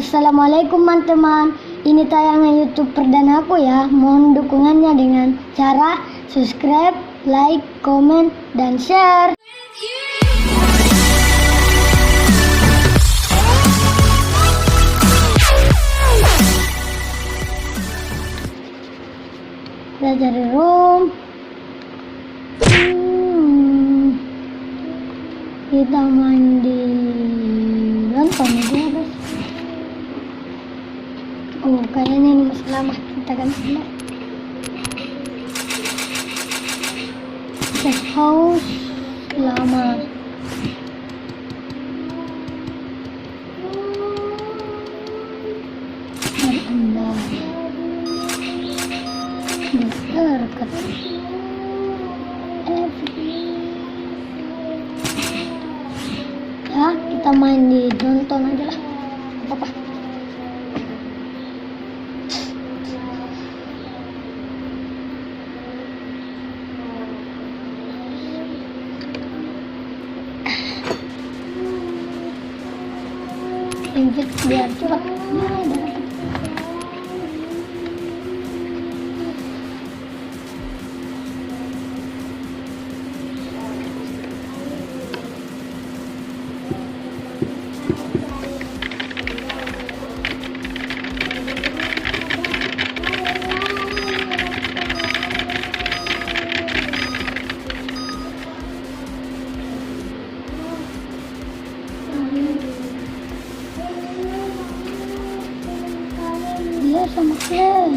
Assalamualaikum teman-teman. Ini tayangan YouTube perdana aku ya. Mohon dukungannya dengan cara subscribe, like, komen, dan share. Kita cari room. Kita mandi. Nonton aja guys. Oh, kayaknya ini masih lama. Kita kan sebentar. Safe house lama. Berandal. Dekat. Ya, kita main di nonton aja lah. Apa-apa. Invite biar cepat. Dia sama kalian.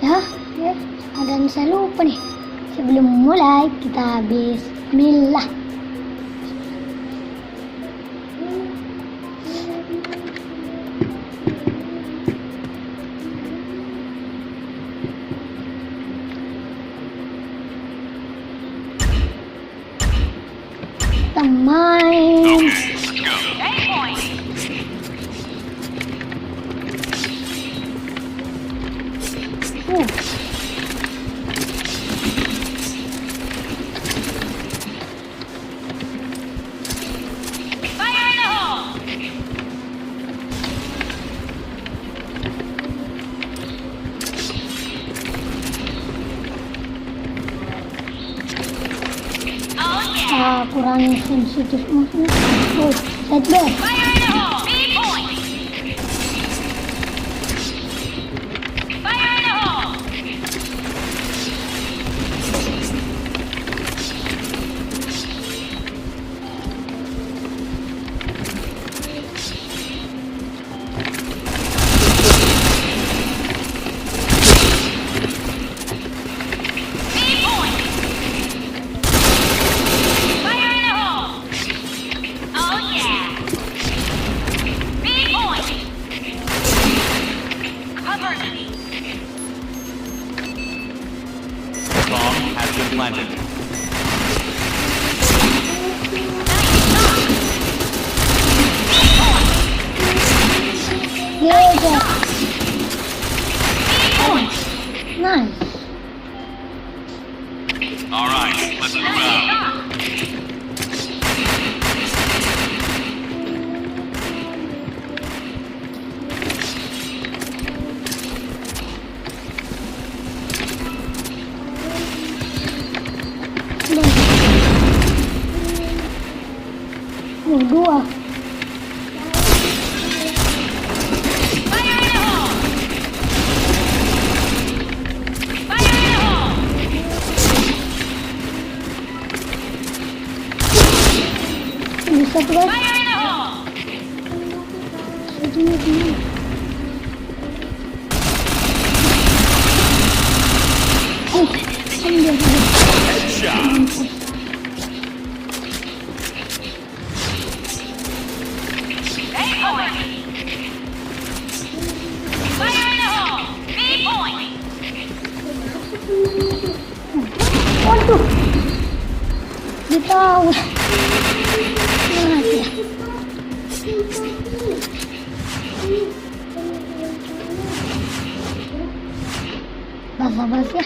Ya, ada yang saya lupa nih. Sebelum mulai kita bismillah. Kita main. Kurang sensitif maksudnya. Set B. Planted. Yeah. Oh, nice. All right, let's move out. Dua. Bisa tuh guys. Headshot. Wow. Mati. Basa-basi ya.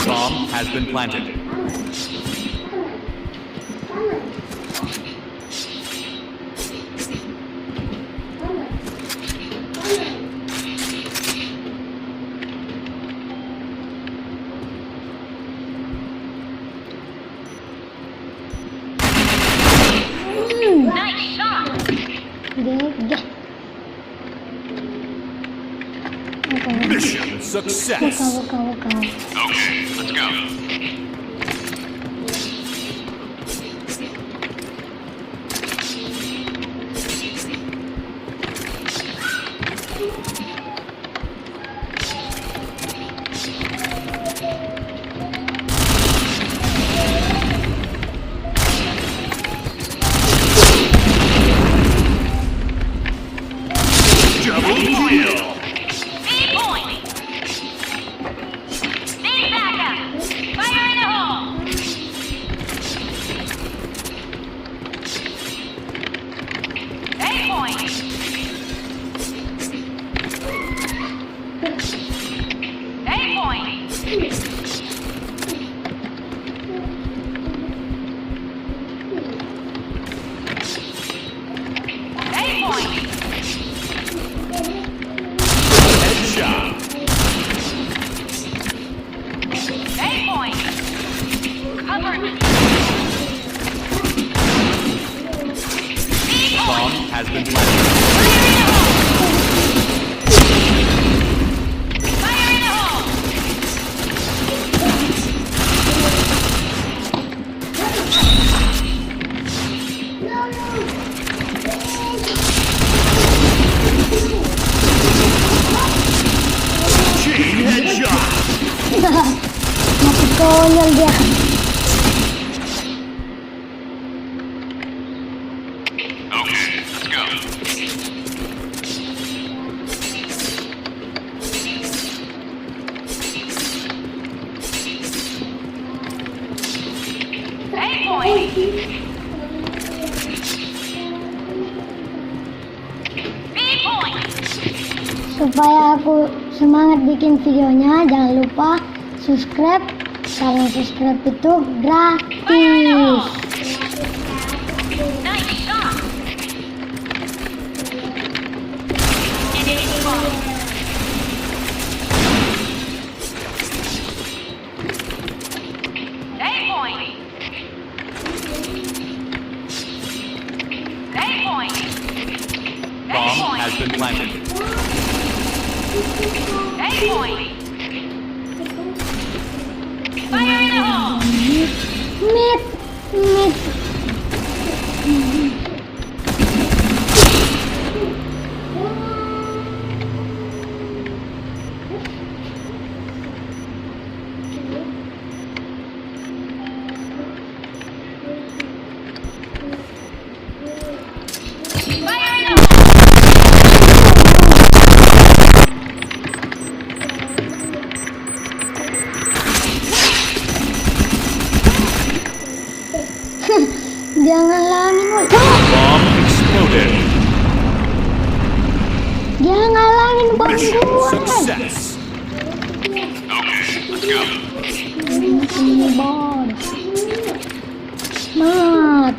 Bomb has been planted. Nice shot. Gege. Mission success. Buka. Okay, let's go. Double kill. Speed point. Need backup. Fire in the hole. A point. A point. A point. Headshot. A point. Cover. B Bomb point. has been planted. Fire in the hole. Chain headshot. Masih konyol dia. Okay, let's go. A point. B point. Supaya aku semangat bikin videonya, jangan lupa subscribe karena subscribe itu gratis. Nice shot. And it is wrong. A point. A point. A Bomb point. has been planted. A point. Fire in the hole. Mit. Fire in the hole. Jangan ngalangin, woy. Bomb exploded. Dia ngalangin bang Mission gua. success. Okay, let's go. Ini bor. Mat.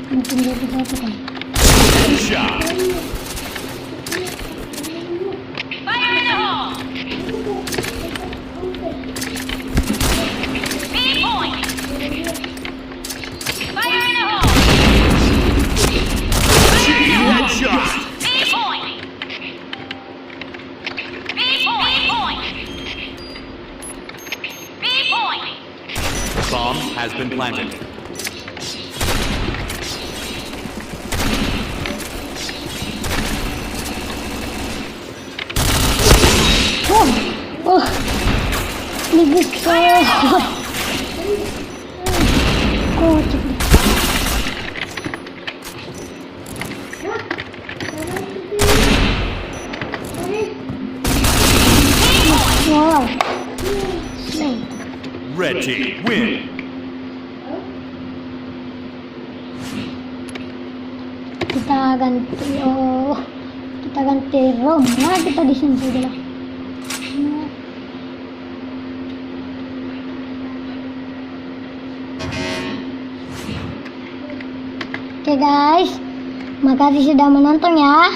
Mungkin dia bisa tuh kan. Headshot. Fire in the hole. B point. Bomb has been planted. Oh, ini bisa. Kocak. Wow. Red team win. Kita ganti ROM. Nah, kita di sini saja lah. Oke guys, makasih sudah menonton ya.